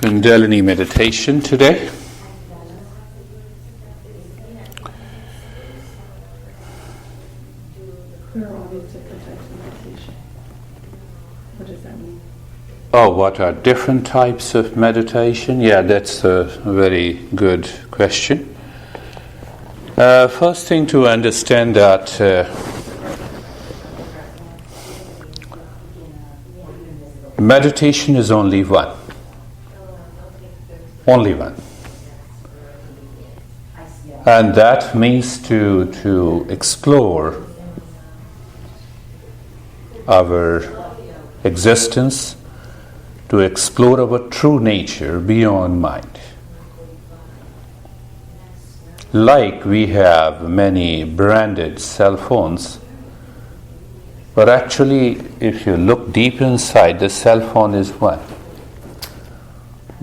Kundalini meditation today. What does that mean? Oh, what are different types of meditation? Yeah, that's a very good question. First thing to understand that meditation is only one. Only one. And that means to explore our existence, to explore our true nature beyond mind. Like we have many branded cell phones, but actually if you look deep inside, the cell phone is one.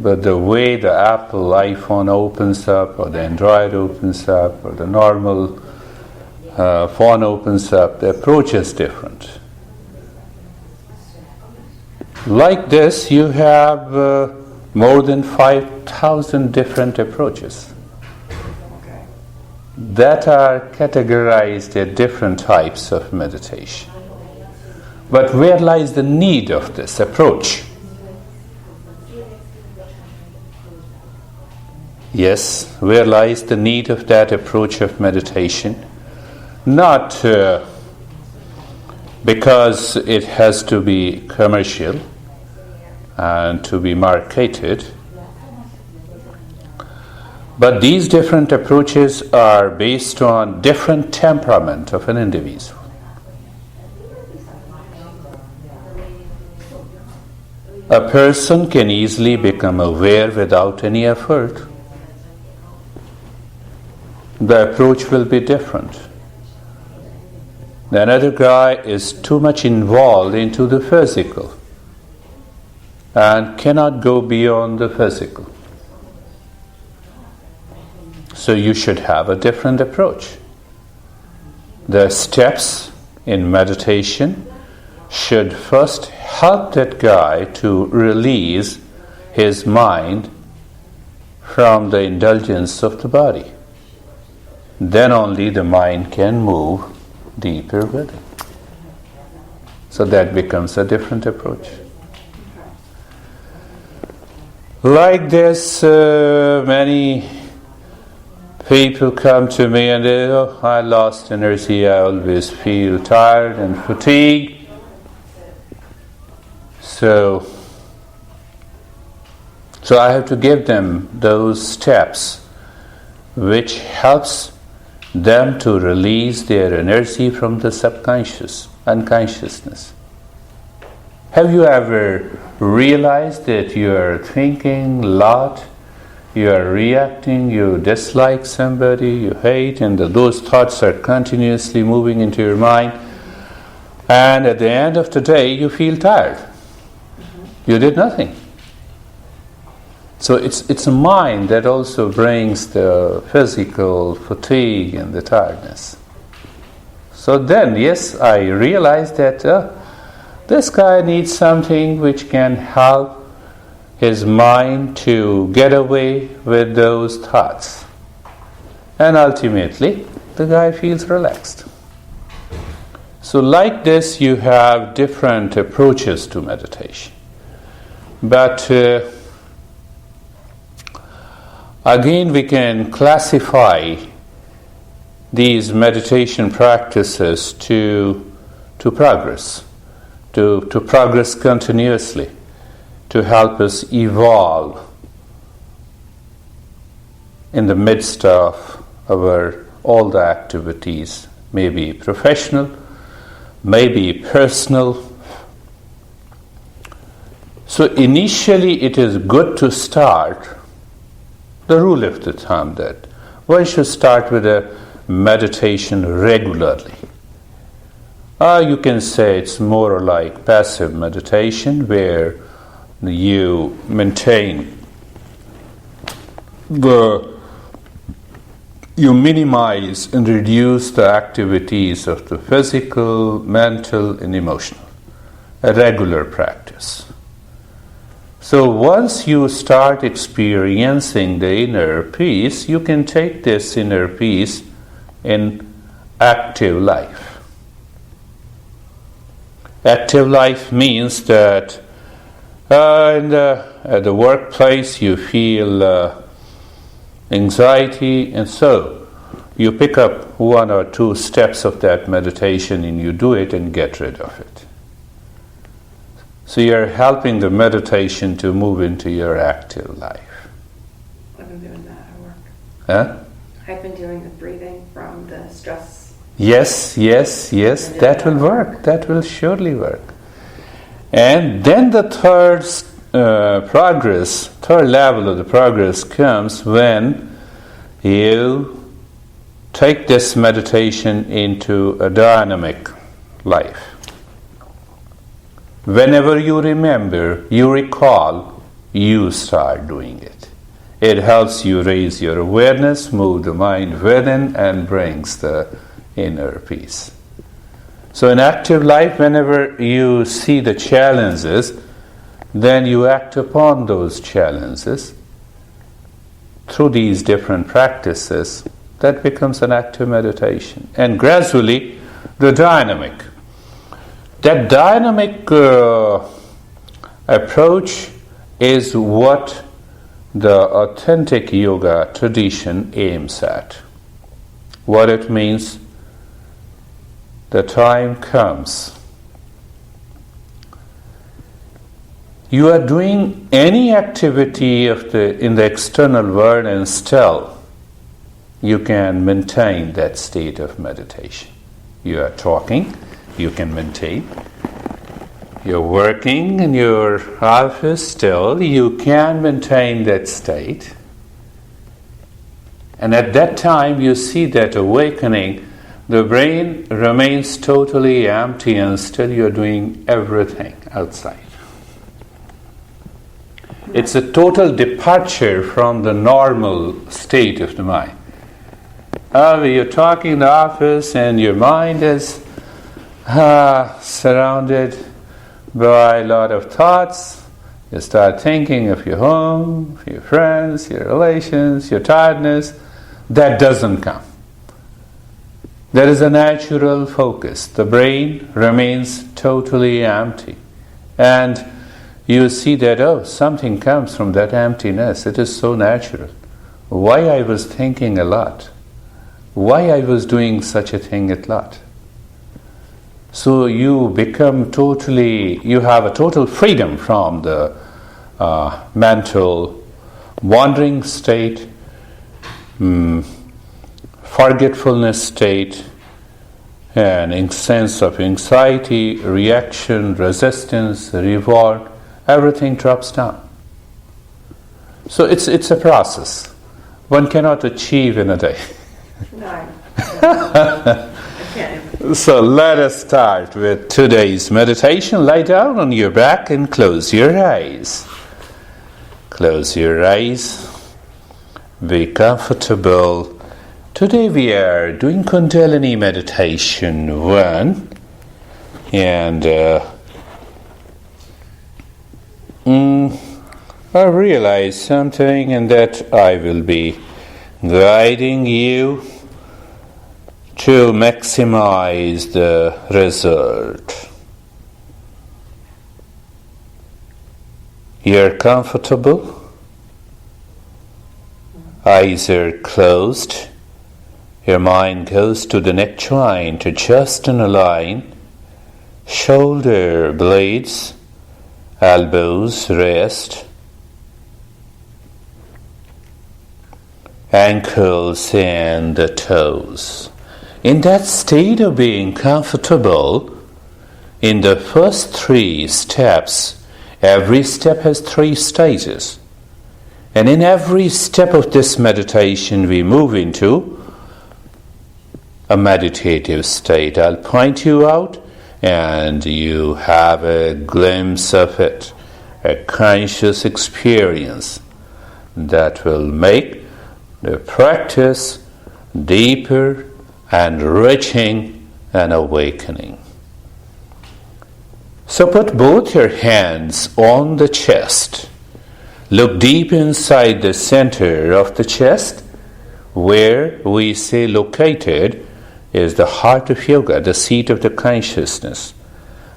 But the way the Apple iPhone opens up, or the Android opens up, or the normal phone opens up, the approach is different. Like this, you have more than 5,000 different approaches that are categorized as different types of meditation. But where lies the need of this approach? Yes, where lies the need of that approach of meditation? Not because it has to be commercial and to be marketed, but these different approaches are based on different temperament of an individual. A person can easily become aware without any effort. The approach will be different. The another guy is too much involved into the physical and cannot go beyond the physical. So you should have a different approach. The steps in meditation should first help that guy to release his mind from the indulgence of the body. Then only the mind can move deeper with it. So that becomes a different approach. Like this, many people come to me and they, I lost energy, I always feel tired and fatigued. So I have to give them those steps which helps them to release their energy from the subconscious, unconsciousness. Have you ever realized that you are thinking a lot, you are reacting, you dislike somebody, you hate, and those thoughts are continuously moving into your mind, and at the end of the day you feel tired? You did nothing. So it's a mind that also brings the physical fatigue and the tiredness. So then, yes, I realized that this guy needs something which can help his mind to get away with those thoughts. And ultimately, the guy feels relaxed. So like this, you have different approaches to meditation. But again, we can classify these meditation practices to progress, to progress continuously, to help us evolve in the midst of all the activities, maybe professional, maybe personal. So initially it is good to start. The rule of the thumb that one should start with a meditation regularly. You can say it's more like passive meditation where you maintain you minimize and reduce the activities of the physical, mental, and emotional. A regular practice. So once you start experiencing the inner peace, you can take this inner peace in active life. Active life means that at the workplace you feel anxiety, and so you pick up one or two steps of that meditation and you do it and get rid of it. So you're helping the meditation to move into your active life. I've been doing that at work. Huh? I've been doing the breathing from the stress. Yes, that will work. That will surely work. And then the third level of the progress comes when you take this meditation into a dynamic life. Whenever you remember, you recall, you start doing it. It helps you raise your awareness, move the mind within, and brings the inner peace. So in active life, whenever you see the challenges, then you act upon those challenges through these different practices. That becomes an active meditation. And gradually, the dynamic. That dynamic approach is what the authentic yoga tradition aims at. What it means, the time comes. You are doing any activity in the external world and still you can maintain that state of meditation. You are talking, you can maintain. You're working in your office still, you can maintain that state. And at that time you see that awakening, the brain remains totally empty and still you're doing everything outside. It's a total departure from the normal state of the mind. You're talking in the office and your mind is surrounded by a lot of thoughts. You start thinking of your home, your friends, your relations, your tiredness. That doesn't come. There is a natural focus. The brain remains totally empty. And you see that, something comes from that emptiness. It is so natural. Why I was thinking a lot? Why I was doing such a thing a lot? So you you have a total freedom from the mental wandering state, forgetfulness state, and a sense of anxiety, reaction, resistance, revolt. Everything drops down. So it's a process. One cannot achieve in a day. No, I can't. So let us start with today's meditation. Lie down on your back and close your eyes. Close your eyes. Be comfortable. Today we are doing Kundalini Meditation-1. And I realize something, and that I will be guiding you to maximize the result. You're comfortable. Eyes are closed. Your mind goes to the neck joint to just and align. Shoulder blades, elbows rest. Ankles and the toes. In that state of being comfortable, in the first 3 steps, every step has 3 stages. And in every step of this meditation, we move into a meditative state. I'll point you out, and you have a glimpse of it, a conscious experience that will make the practice deeper, enriching, and awakening. So put both your hands on the chest Look deep inside the center of the chest, where we say located is the heart of yoga, the seat of the consciousness.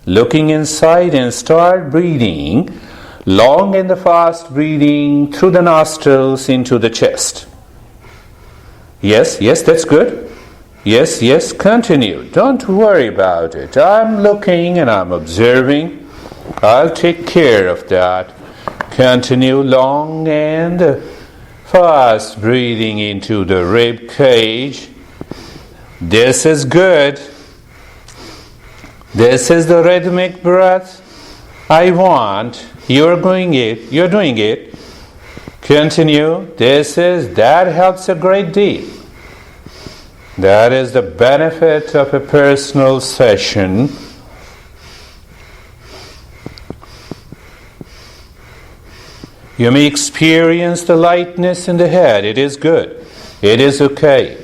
Looking inside and start breathing, long and fast breathing through the nostrils into the chest. Yes, that's good. Yes, continue. Don't worry about it. I'm looking and I'm observing. I'll take care of that. Continue long and fast breathing into the rib cage. This is good. This is the rhythmic breath I want. You're doing it. Continue. That helps a great deal. That is the benefit of a personal session. You may experience the lightness in the head. It is good. It is okay.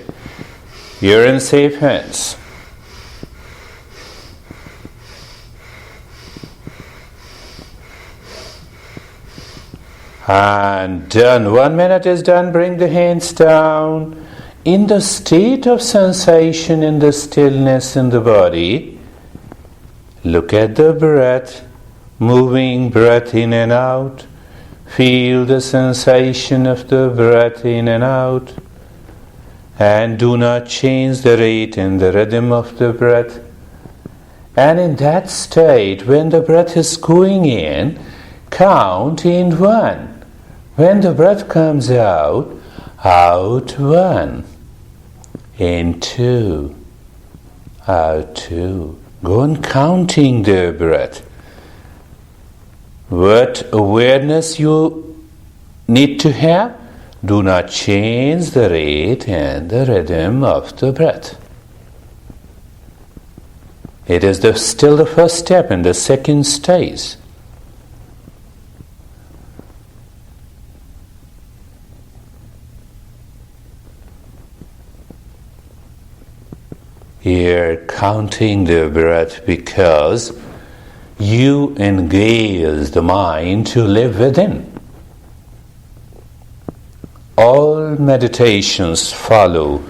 You're in safe hands. And done. 1 minute is done. Bring the hands down. In the state of sensation, in the stillness in the body, look at the breath, moving breath in and out. Feel the sensation of the breath in and out. And do not change the rate and the rhythm of the breath. And in that state, when the breath is going in, count in 1. When the breath comes out 1. In 2, out 2. Go on counting the breath. What awareness you need to have? Do not change the rate and the rhythm of the breath. It is still the first step in the second stage. You're counting the breath because you engage the mind to live within. All meditations follow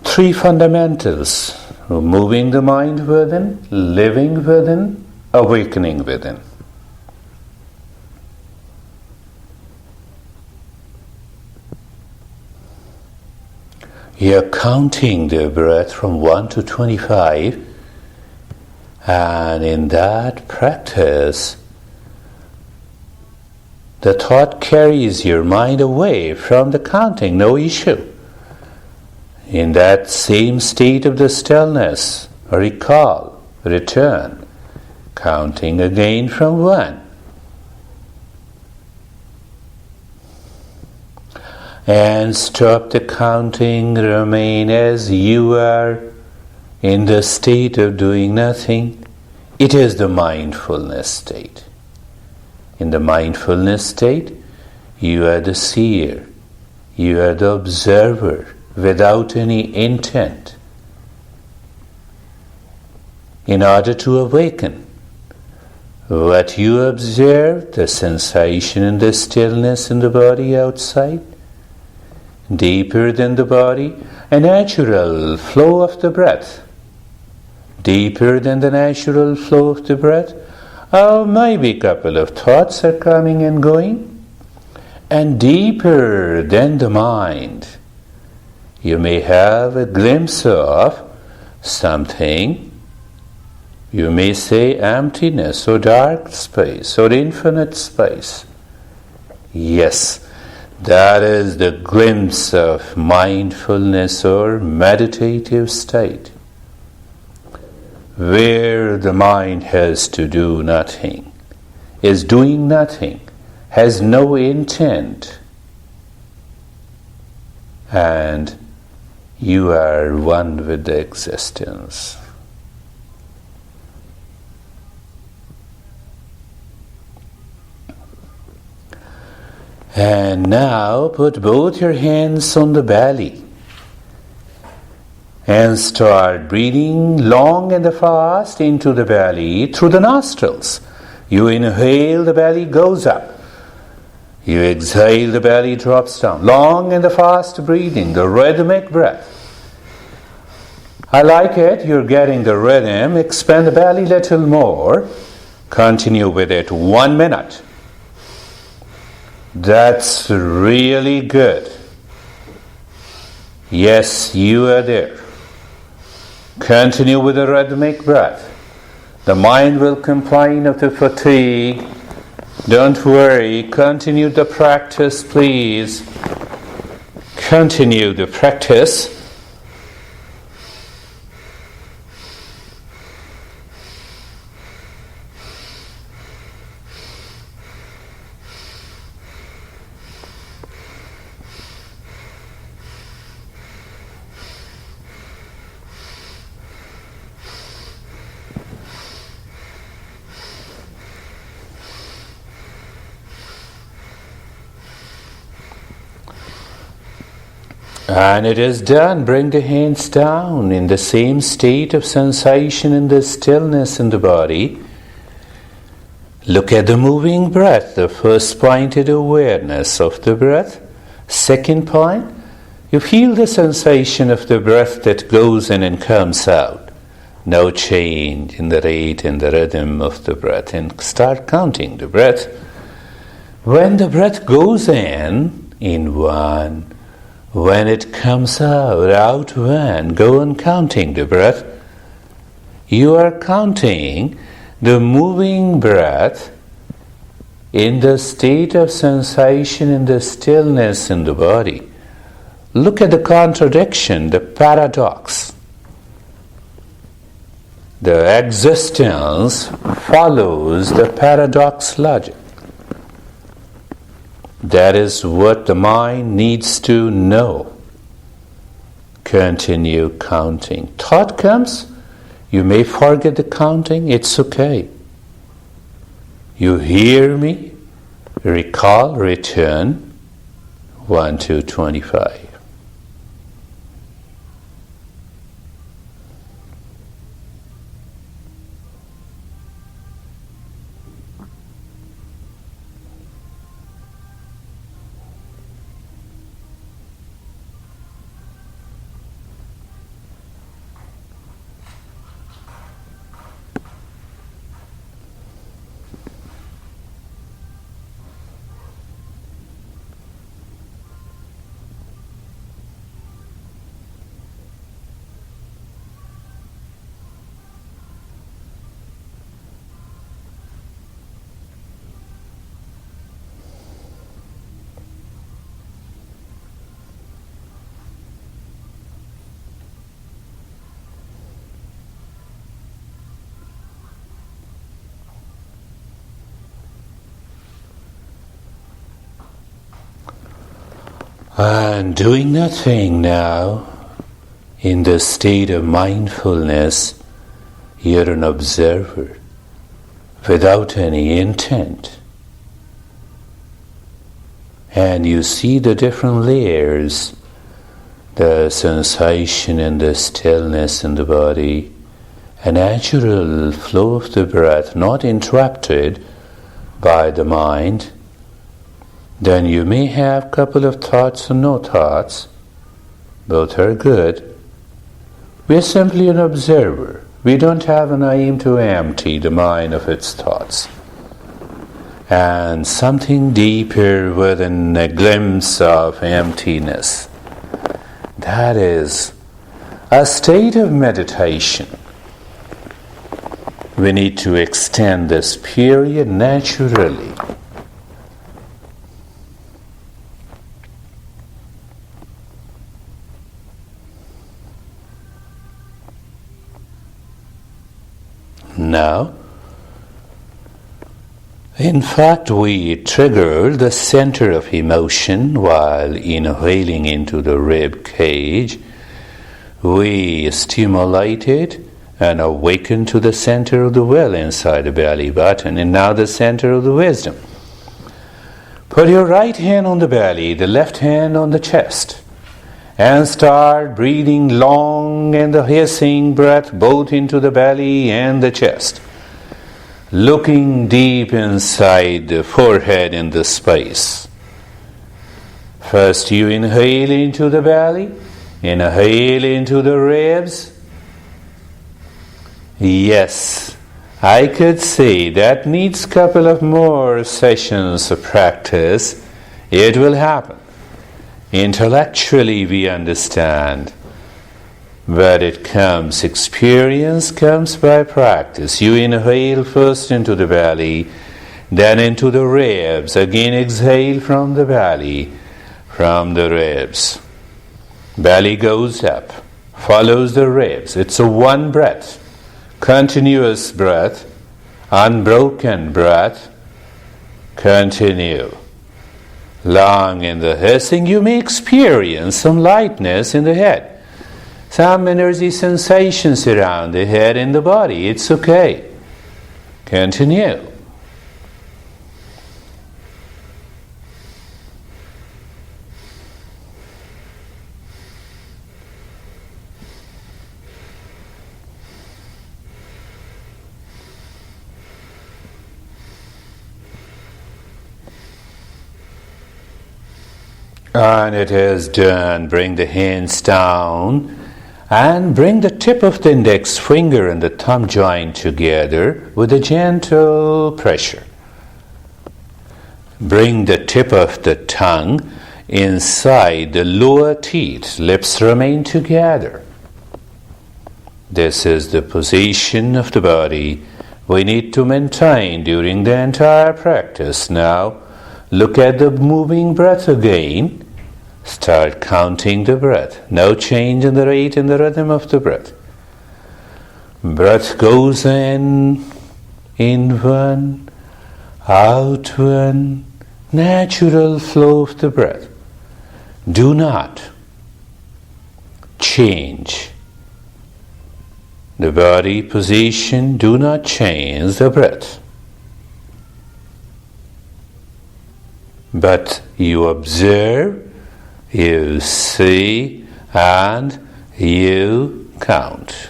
3 fundamentals: moving the mind within, living within, awakening within. You're counting the breath from 1 to 25, and in that practice, the thought carries your mind away from the counting, no issue. In that same state of the stillness, recall, return, counting again from 1. And stop the counting, remain as you are in the state of doing nothing. It is the mindfulness state. In the mindfulness state, you are the seer, you are the observer without any intent. In order to awaken, what you observe, the sensation and the stillness in the body outside, deeper than the body, a natural flow of the breath. Deeper than the natural flow of the breath, maybe a couple of thoughts are coming and going. And deeper than the mind, you may have a glimpse of something. You may say emptiness or dark space or infinite space. Yes, that is the glimpse of mindfulness or meditative state, where the mind has to do nothing, is doing nothing, has no intent, and you are one with the existence. And now put both your hands on the belly and start breathing long and fast into the belly through the nostrils. You inhale, the belly goes up. You exhale, the belly drops down. Long and the fast breathing, the rhythmic breath. I like it, you're getting the rhythm. Expand the belly a little more. Continue with it 1 minute. That's really good. Yes, you are there. Continue with the rhythmic breath. The mind will complain of the fatigue. Don't worry. Continue the practice, please. Continue the practice. And it is done. Bring the hands down in the same state of sensation and the stillness in the body. Look at the moving breath. The first point is awareness of the breath. Second point, you feel the sensation of the breath that goes in and comes out. No change in the rate and the rhythm of the breath. And start counting the breath. When the breath goes in one. When it comes out when. Go on counting the breath. You are counting the moving breath in the state of sensation and the stillness in the body. Look at the contradiction, the paradox. The existence follows the paradox logic. That is what the mind needs to know. Continue counting. Thought comes, you may forget the counting, it's okay. You hear me, recall, return, 1, 2, 25. And doing nothing now, in the state of mindfulness, you're an observer without any intent. And you see the different layers, the sensation and the stillness in the body, a natural flow of the breath, not interrupted by the mind. Then you may have a couple of thoughts or no thoughts. Both are good. We're simply an observer. We don't have an aim to empty the mind of its thoughts. And something deeper within a glimpse of emptiness. That is a state of meditation. We need to extend this period naturally. Now, in fact, we trigger the center of emotion while inhaling into the rib cage. We stimulate it and awaken to the center of the will inside the belly button, and now the center of the wisdom. Put your right hand on the belly, the left hand on the chest, and start breathing long and the hissing breath both into the belly and the chest. Looking deep inside the forehead in the space. First you inhale into the belly, inhale into the ribs. Yes, I could see that needs a couple of more sessions of practice. It will happen. Intellectually we understand, but experience comes by practice. You inhale first into the belly, then into the ribs. Again exhale from the belly, from the ribs. Belly goes up, follows the ribs. It's a one breath, continuous breath, unbroken breath. Continue. Long in the hissing, you may experience some lightness in the head, some energy sensations around the head and the body. It's okay. Continue. And it is done. Bring the hands down and bring the tip of the index finger and the thumb joint together with a gentle pressure. Bring the tip of the tongue inside the lower teeth. Lips remain together. This is the position of the body we need to maintain during the entire practice. Now, look at the moving breath again. Start counting the breath. No change in the rate and the rhythm of the breath. Breath goes in one, out one. Natural flow of the breath. Do not change the body position. Do not change the breath. But you observe, you see, and you count.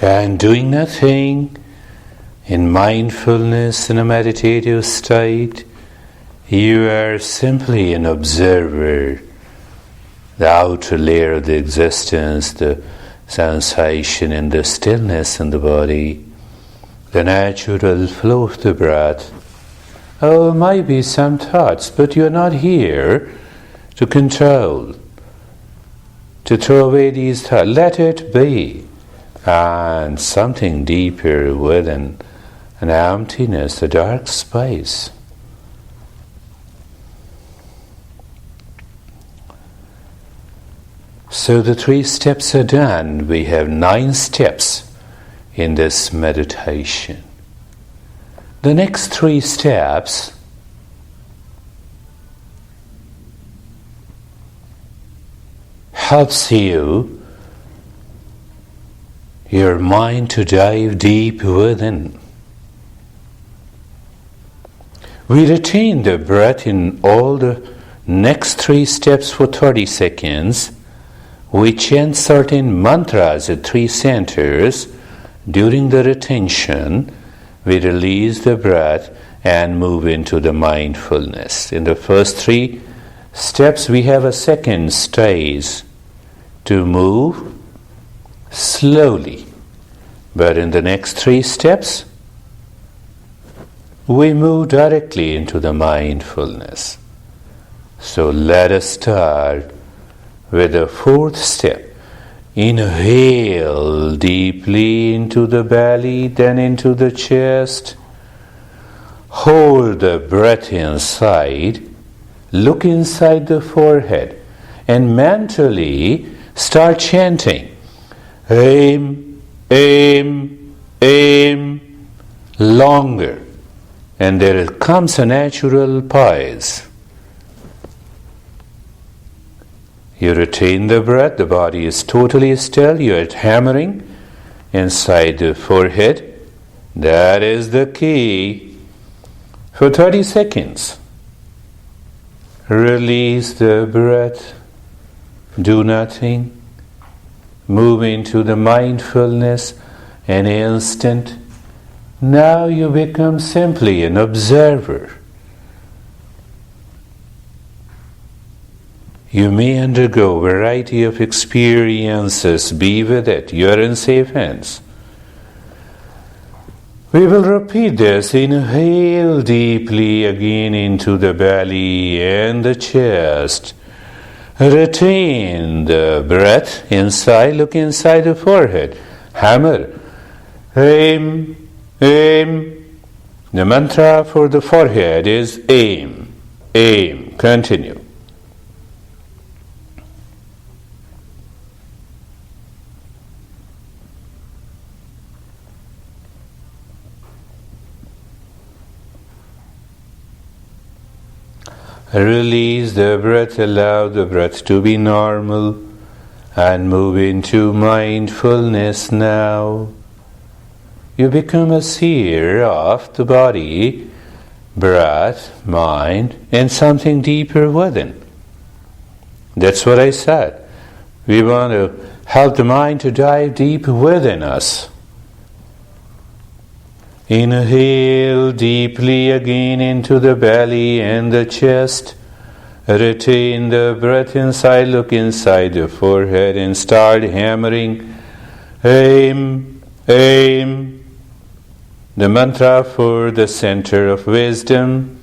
And doing nothing in mindfulness in a meditative state, you are simply an observer. The outer layer of the existence, the sensation and the stillness in the body, the natural flow of the breath. Oh, might be some thoughts, but you're not here to control, to throw away these thoughts. Let it be. And something deeper within, an emptiness, a dark space. So the 3 steps are done. We have 9 steps in this meditation. The next 3 steps helps your mind to dive deep within. We retain the breath in all the next 3 steps for 30 seconds. We chant certain mantras at 3 centers. During the retention, we release the breath and move into the mindfulness. In the first 3 steps, we have a second stage to move slowly. But in the next 3 steps, we move directly into the mindfulness. So let us start with the 4th step. Inhale deeply into the belly, then into the chest. Hold the breath inside. Look inside the forehead and mentally start chanting. Aim, aim, aim, longer. And there comes a natural pause. You retain the breath, the body is totally still, you are hammering inside the forehead. That is the key. For 30 seconds. Release the breath. Do nothing. Move into the mindfulness, an instant. Now you become simply an observer. You may undergo a variety of experiences. Be with it. You are in safe hands. We will repeat this. Inhale deeply again into the belly and the chest. Retain the breath inside. Look inside the forehead. Hammer. Aim. Aim. The mantra for the forehead is aim. Aim. Continue. Release the breath, allow the breath to be normal, and move into mindfulness now. You become a seer of the body, breath, mind, and something deeper within. That's what I said. We want to help the mind to dive deep within us. Inhale deeply again into the belly and the chest. Retain the breath inside. Look inside the forehead and start hammering. Aim, aim. The mantra for the center of wisdom.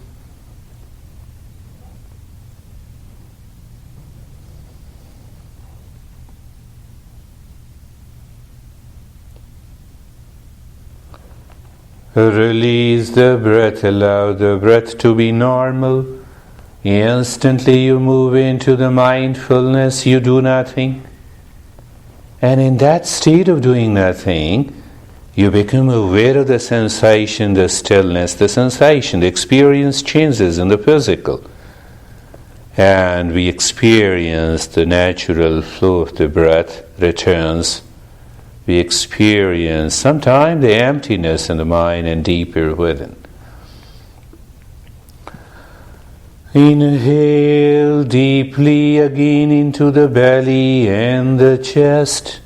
Release the breath, allow the breath to be normal. Instantly you move into the mindfulness, you do nothing. And in that state of doing nothing, you become aware of the sensation, the stillness, the sensation, the experience changes in the physical. And we experience the natural flow of the breath returns. We experience sometimes the emptiness in the mind and deeper within. Inhale deeply again into the belly and the chest.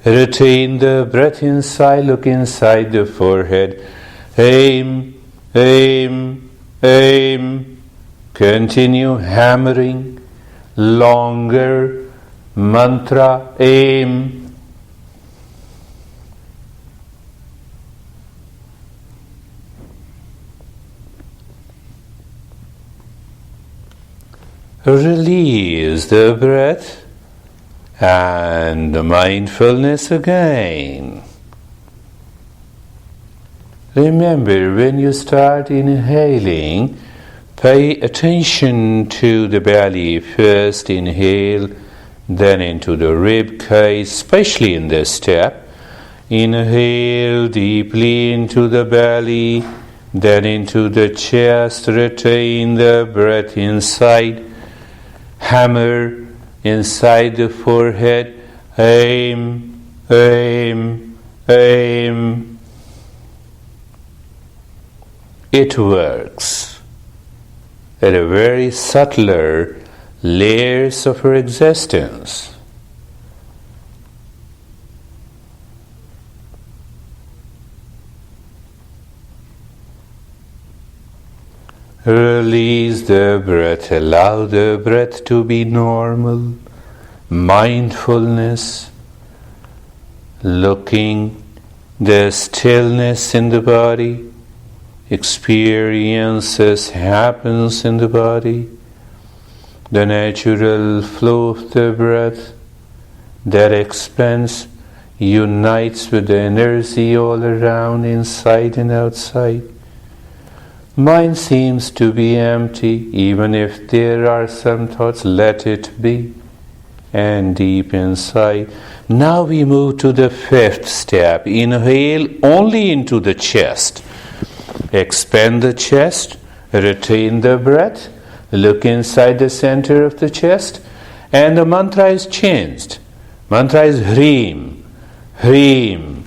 Retain the breath inside, look inside the forehead. Aim, aim, aim. Continue hammering. Longer. Mantra, aim. Release the breath and the mindfulness again. Remember, when you start inhaling, pay attention to the belly. First inhale, then into the rib cage, especially in this step. Inhale deeply into the belly, then into the chest. Retain the breath inside. Hammer inside the forehead. Aim, aim, aim. It works at a very subtler layers of our existence. Release the breath, allow the breath to be normal. Mindfulness, looking the stillness in the body, experiences happens in the body, the natural flow of the breath, That expands, unites with the energy all around, inside and outside. Mind seems to be empty, even if there are some thoughts, let it be. And deep inside. Now we move to the fifth step. Inhale only into the chest. Expand the chest, retain the breath, look inside the center of the chest, and the mantra is changed. Mantra is Hreem, Hreem.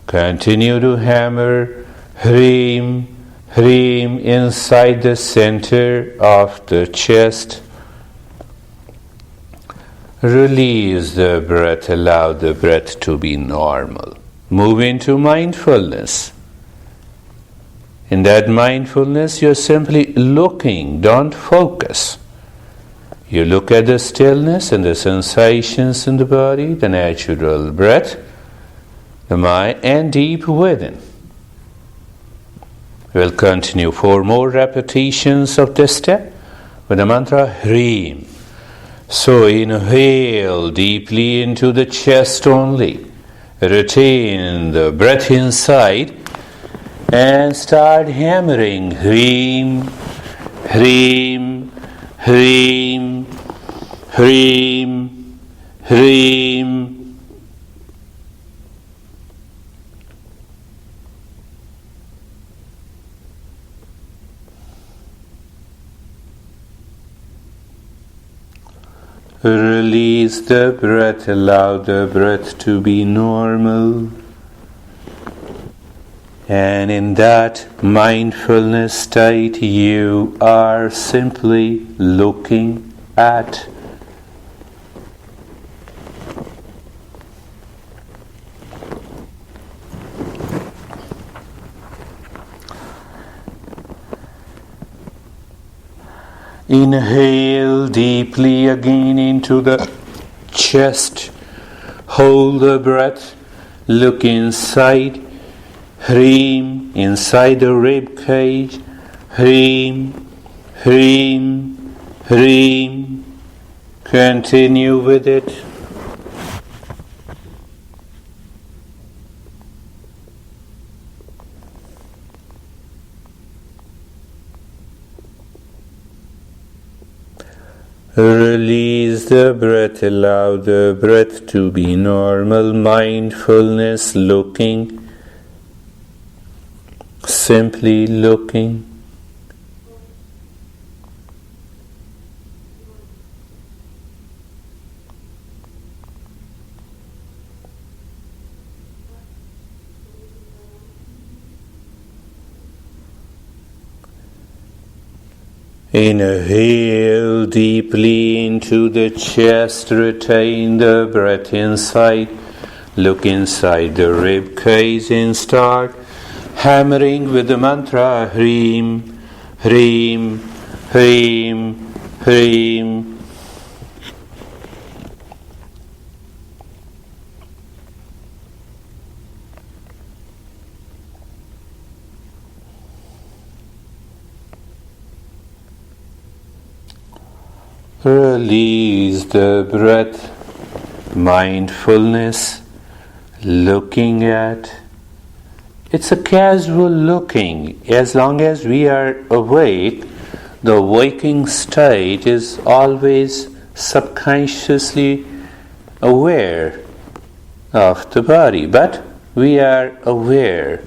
Continue to hammer Hreem, Hreem inside the center of the chest. Release the breath, allow the breath to be normal. Move into mindfulness. In that mindfulness, you're simply looking, don't focus. You look at the stillness and the sensations in the body, the natural breath, the mind, and deep within. We'll continue 4 more repetitions of this step with the mantra Hreem. So inhale deeply into the chest only. Retain the breath inside and start hammering Hreem, Hreem, Hreem, Hreem, Hreem. Release the breath, allow the breath to be normal. And in that mindfulness state, you are simply looking at. Inhale deeply again into the chest. Hold the breath. Look inside. Hreem, inside the rib cage. Hreem, Hreem, Hreem. Continue with it. Release the breath, allow the breath to be normal. Mindfulness, looking, simply looking. Inhale deeply into the chest, retain the breath inside. Look inside the rib cage and start hammering with the mantra Hreem, Hreem, Hreem, Hreem. Release the breath, mindfulness, looking at. It's a casual looking. As long as we are awake, the waking state is always subconsciously aware of the body, but we are aware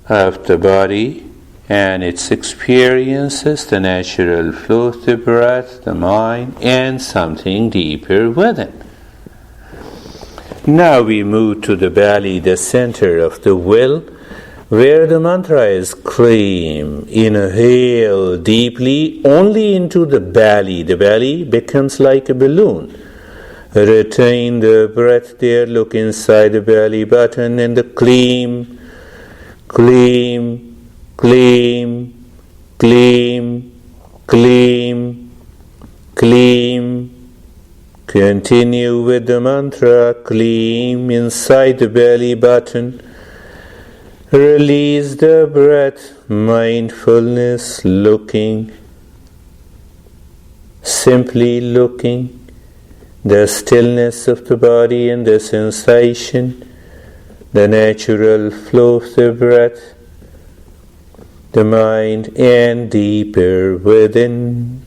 of the body and its experiences, the natural flow of the breath, the mind, and something deeper within. Now we move to the belly, the center of the will, where the mantra is Hreem. Inhale deeply only into the belly. The belly becomes like a balloon. Retain the breath there, look inside the belly button and the Hreem, Hreem, Hreem, Hreem, Hreem, Hreem. Continue with the mantra Hreem inside the belly button. Release the breath, mindfulness, looking, simply looking. the stillness of the body and the sensation, the natural flow of the breath, the mind, and deeper within.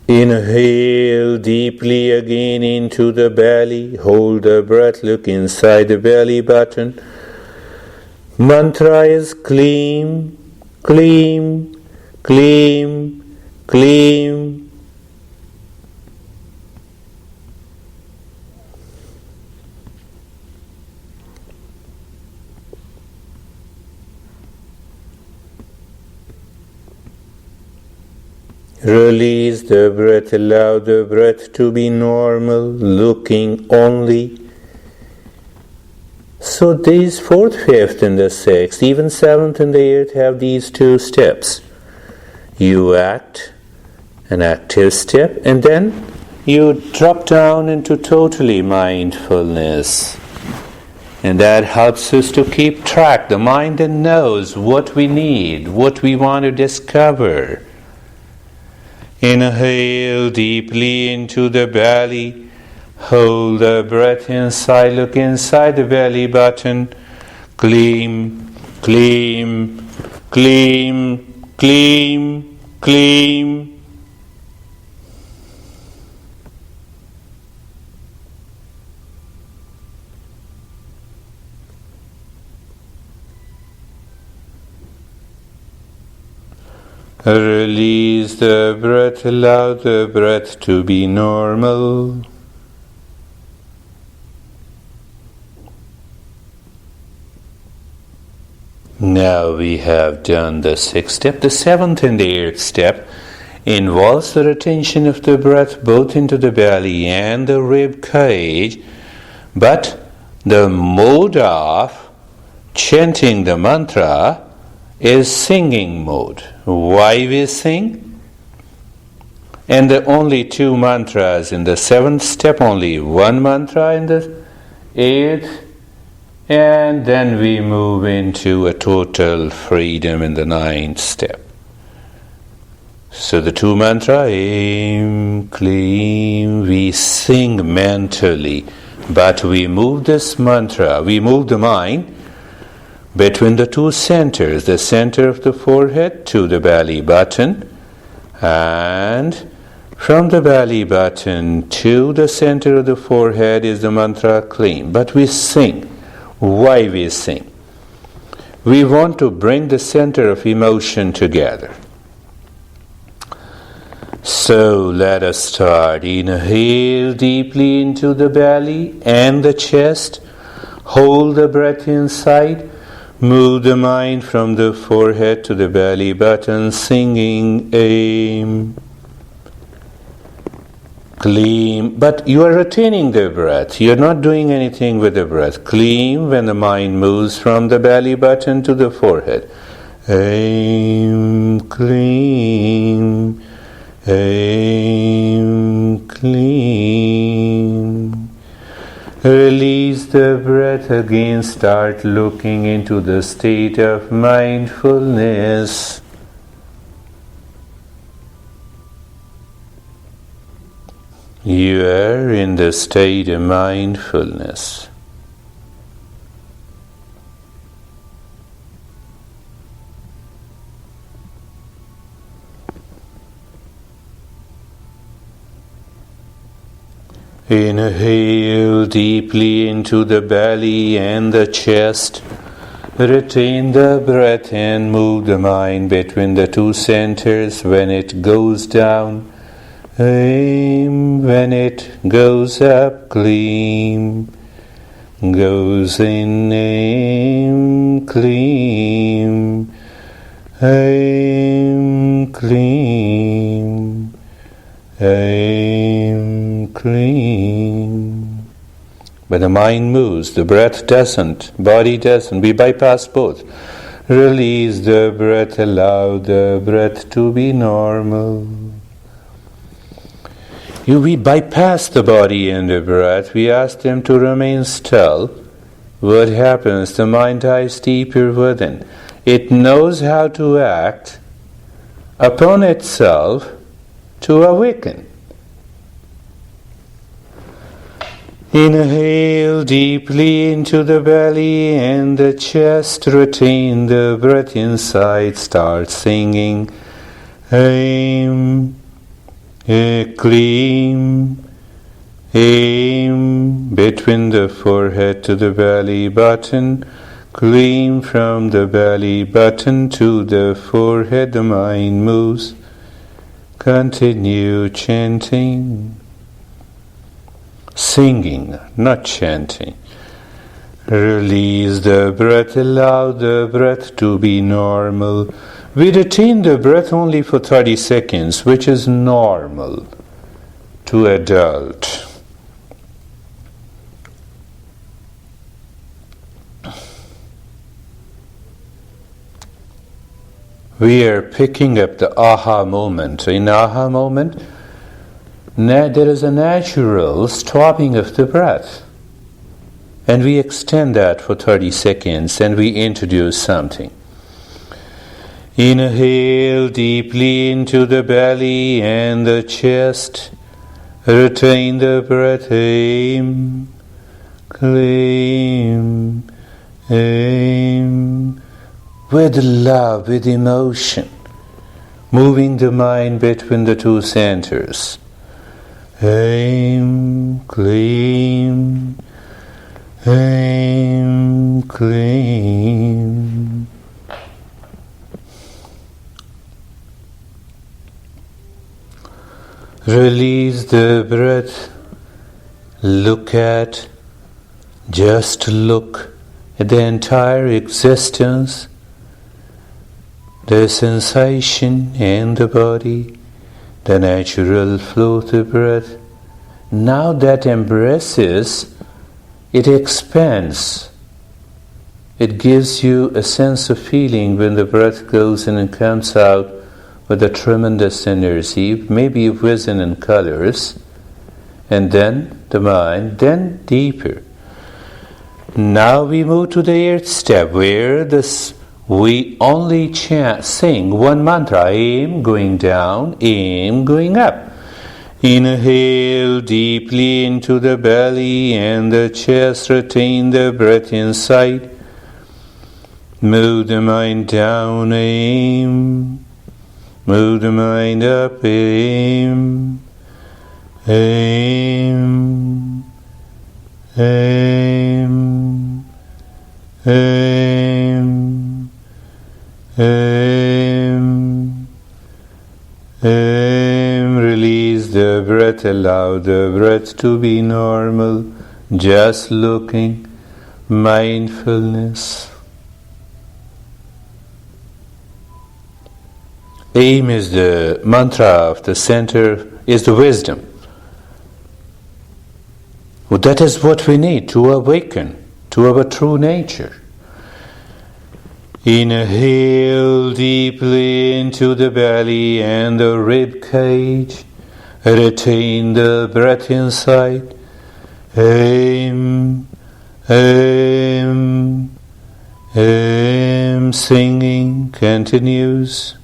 Inhale deeply again into the belly. Hold the breath. Look inside the belly button. Mantra is Kleem, Kleem, Kleem, Kleem. Release the breath, allow the breath to be normal, looking only. So these 4th, 5th and the 6th, even 7th and the 8th have these 2 steps. You act, an active step, and then you drop down into totally mindfulness. And that helps us to keep track. The mind then knows what we need, what we want to discover. Inhale deeply into the belly. Hold the breath inside. Look inside the belly button. Kleem, Kleem, Kleem, Kleem, Kleem. Release the breath, allow the breath to be normal. Now we have done the 6th step. The 7th and the 8th step involves the retention of the breath both into the belly and the rib cage, but the mode of chanting the mantra is singing mode. Why we sing? And the only 2 mantras in the 7th step, only 1 mantra in the 8th, and then we move into a total freedom in the 9th step. So the 2 mantra, Aim, Kleem, we sing mentally, but we move this mantra, we move the mind between the 2 centers, the center of the forehead to the belly button, and from the belly button to the center of the forehead is the mantra Kleem. But we sing. Why we sing? We want to bring the center of emotion together. So let us start. Inhale deeply into the belly and the chest. Hold the breath inside. Move the mind from the forehead to the belly button, singing Aim, Kleem. But you are retaining the breath. You are not doing anything with the breath. Kleem when the mind moves from the belly button to the forehead. Aim, Kleem, Aim, Kleem. Release the breath again. Start looking into the state of mindfulness. You are in the state of mindfulness. Inhale deeply into the belly and the chest. Retain the breath and move the mind between the 2 centers when it goes down. Aim when it goes up. Kleem. Goes in. Aim. Kleem. Aim. Kleem. Aim, Kleem. But the mind moves, the breath doesn't, body doesn't. We bypass both. Release the breath, allow the breath to be normal. We bypass the body and the breath. We ask them to remain still. What happens? The mind dives deeper within. It knows how to act upon itself to awaken. Inhale deeply into the belly and the chest. Retain the breath inside. Start singing. Aim, Eklim, aim between the forehead to the belly button. Clean from the belly button to the forehead. The mind moves. Continue chanting. Singing, not chanting. Release the breath, allow the breath to be normal. We retain the breath only for 30 seconds, which is normal to adult. We are picking up the aha moment. In aha moment, there is a natural stopping of the breath. And we extend that for 30 seconds and we introduce something. Inhale deeply into the belly and the chest. Retain the breath. Aim, claim, aim. With love, with emotion. Moving the mind between the two centers. Aim, claim, aim, claim. Release the breath. Just look at the entire existence, the sensation in the body, the natural flow of the breath. Now that embraces, it expands. It gives you a sense of feeling when the breath goes in and comes out with a tremendous energy, maybe vision and colors, and then the mind, then deeper. Now we move to the 8th step, where we only sing one mantra. Aim going down, aim going up. Inhale deeply into the belly and the chest. Retain the breath inside. Move the mind down, aim. Move the mind up, aim. Aim. Aim. Aim. Aim. Aim. Release the breath, allow the breath to be normal. Just looking. Mindfulness. Aim is the mantra of the center, is the wisdom. Well, that is what we need to awaken to our true nature. Inhale deeply into the belly and the rib cage. Retain the breath inside. Aim, aim, aim. Singing continues.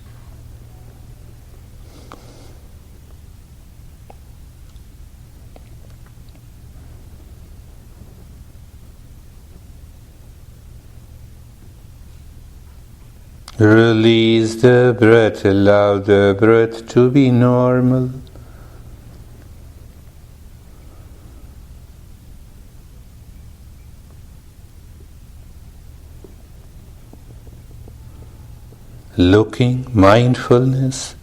Release the breath, allow the breath to be normal. Looking, mindfulness.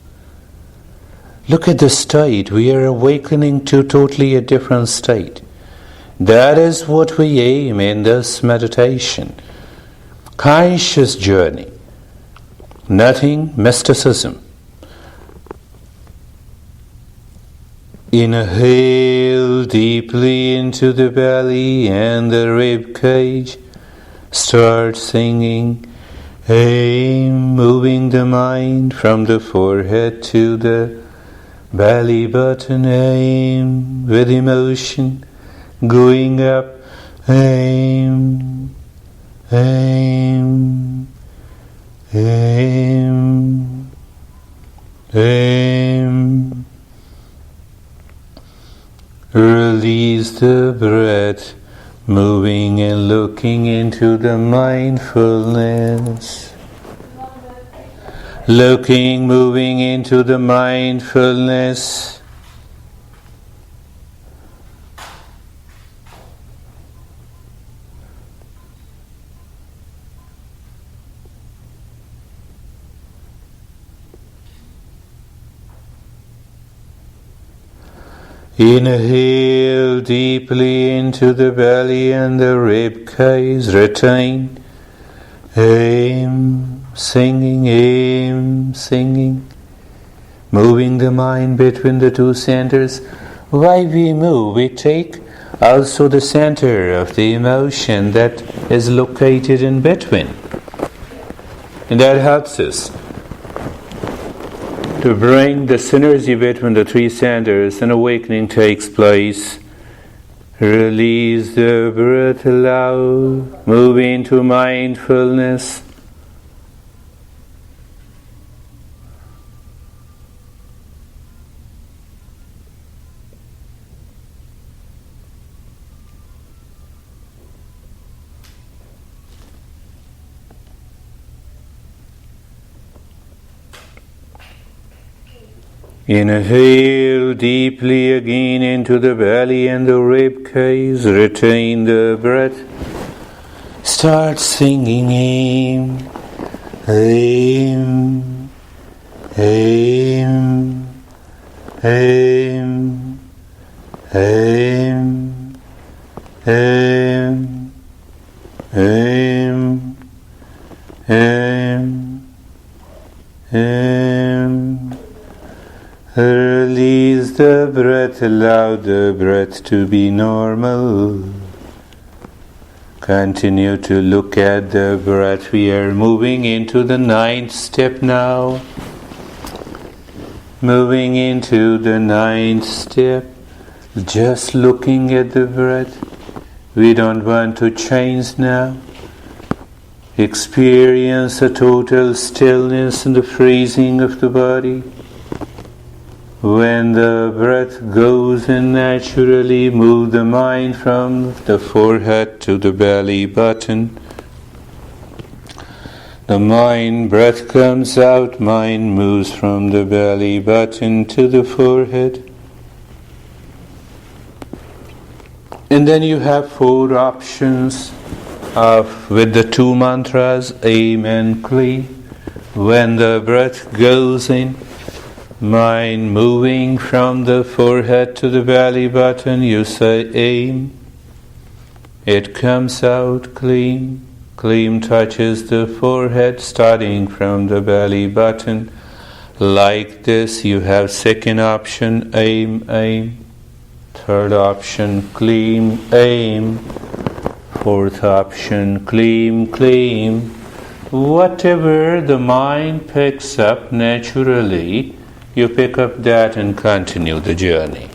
Look at the state. We are awakening to totally a different state. That is what we aim in this meditation. Conscious journey. Nothing mysticism. Inhale deeply into the belly and the rib cage. Start singing. Aim, moving the mind from the forehead to the belly button. Aim with emotion. Going up. Aim, aim. Aim. Aim. Release the breath, moving and looking into the mindfulness. Looking, moving into the mindfulness. Inhale deeply into the belly and the rib cage. Retain. Aim. Singing. Aim. Singing. Moving the mind between the two centers. Why we move? We take also the center of the emotion that is located in between. And that helps us to bring the synergy between the three centers, and awakening takes place. Release the breath, allow, move into mindfulness. Inhale deeply again into the belly and the rib cage. Retain the breath. Start singing. Aim. Aim. Aim. Aim. Aim. Aim. Aim. Aim. Aim. Release the breath, allow the breath to be normal. Continue to look at the breath. We are moving into the 9th step now. Moving into the 9th step. Just looking at the breath. We don't want to change now. Experience a total stillness and the freezing of the body. When the breath goes in naturally, move the mind from the forehead to the belly button. The mind, breath comes out, mind moves from the belly button to the forehead. And then you have 4 options with the 2 mantras, Aim and Kli. When the breath goes in, mind moving from the forehead to the belly button, you say Aim. It comes out clean. Clean touches the forehead, starting from the belly button. Like this, you have 2nd option, Aim, Aim. 3rd option, Clean, Aim. 4th option, Clean, Clean. Whatever the mind picks up naturally, you pick up that and continue the journey.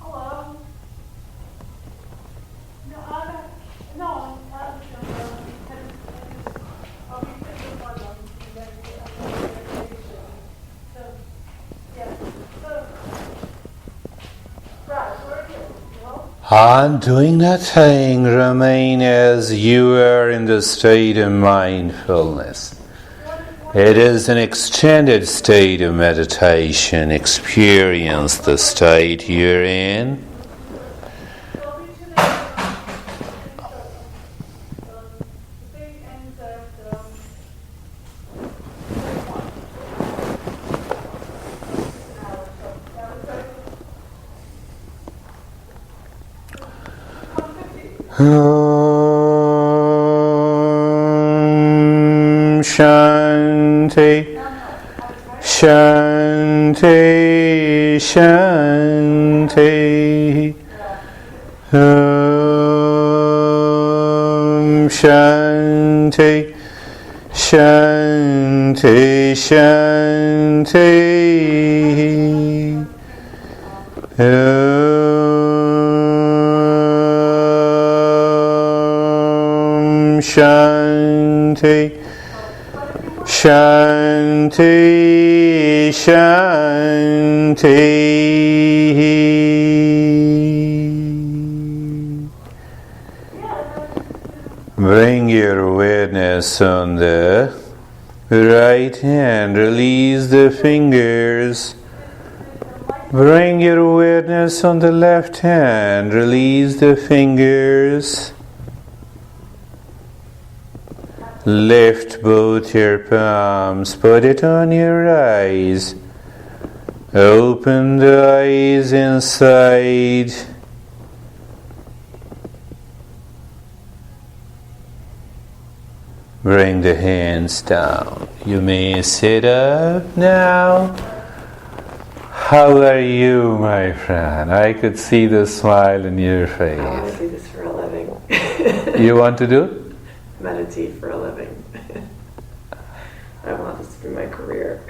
Hello. No, I'm not sure. I'll be thinking about them. So, yeah. So, Brad, where are you? Well, On doing nothing, remain as you are in the state of mindfulness. It is an extended state of meditation. Experience the state you're in. Shanti, Shanti, Shanti. Shanti, Shanti, Shanti. Shanti, Shanti, Shanti. Bring your awareness on the right hand, release the fingers. Bring your awareness on the left hand, release the fingers. Lift both your palms, put it on your eyes. Open the eyes inside. Bring the hands down. You may sit up now. How are you, my friend? I could see the smile in your face. I want to do this for a living. You want to do? Meditate for a living. I want this to be my career.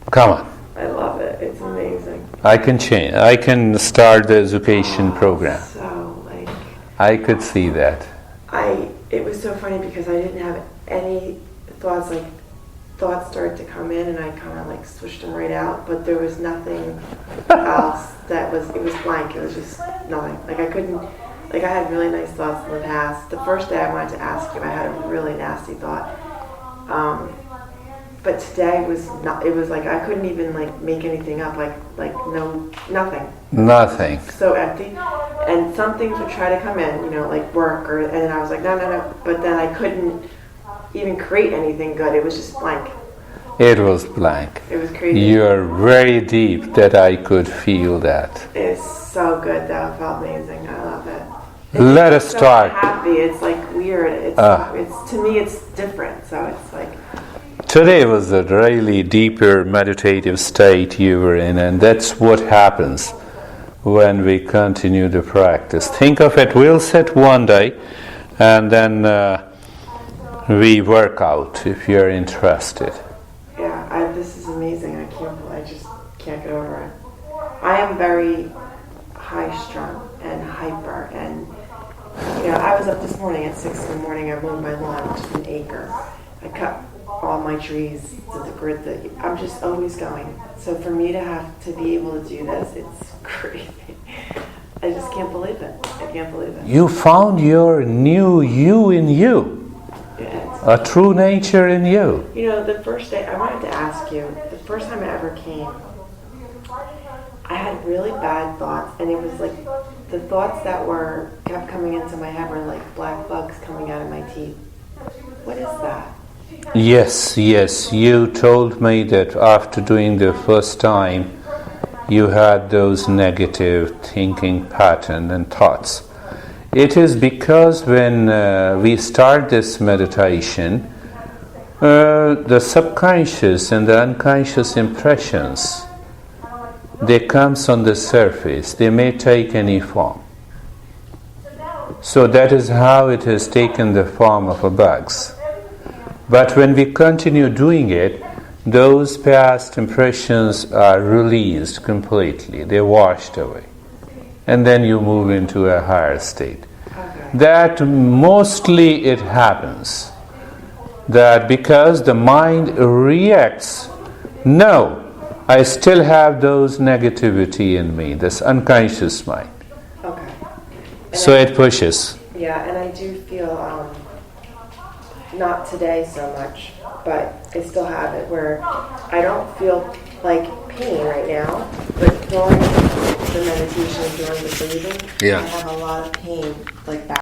Come on. I love it. It's amazing. I can change. I can start the education program. So, I could see that. it was so funny because I didn't have any thoughts, thoughts started to come in and I kind of swished them right out, but there was nothing else it was blank. It was just nothing. I couldn't, I had really nice thoughts in the past. The first day I wanted to ask you, I had a really nasty thought. But today was not, it was I couldn't even make anything up, nothing. Nothing. So empty. And some things would try to come in, work, and then I was no. But then I couldn't even create anything good. It was just blank. It was blank. It was crazy. You're very deep that I could feel that. It's so good though. It felt amazing. I love it. Let us start. So happy. It's weird. It's to me it's different. So it's Today was a really deeper meditative state you were in, and that's what happens when we continue the practice. Think of it, we'll sit one day and then we work out if you're interested. Yeah, this is amazing. I just can't get over it. I am very high-strung and hyper, and I was up this morning at 6 in the morning. I mowed my lawn, which is an acre. I cut all my trees to the grid that I'm just always going. So for me to have to be able to do this, it's crazy. I just can't believe it. I can't believe it. You found your new you in you. Yeah, a true nature in you. The first day, I wanted to ask you, the first time I ever came, I had really bad thoughts, and it was the thoughts that kept coming into my head were like black bugs coming out of my teeth. What is that? Yes, you told me that after doing the first time, you had those negative thinking pattern and thoughts. It is because when we start this meditation, the subconscious and the unconscious impressions, they comes on the surface. They may take any form. So that is how it has taken the form of a bugs. But when we continue doing it, those past impressions are released completely. They're washed away. And then you move into a higher state. Okay. That mostly it happens. That because the mind reacts, no, I still have those negativity in me, this unconscious mind. Okay. So it pushes. Yeah, and I do feel, not today so much, but I still have it where I don't feel like pain right now, but during the meditation, during the breathing, Yeah. I have a lot of pain, like back.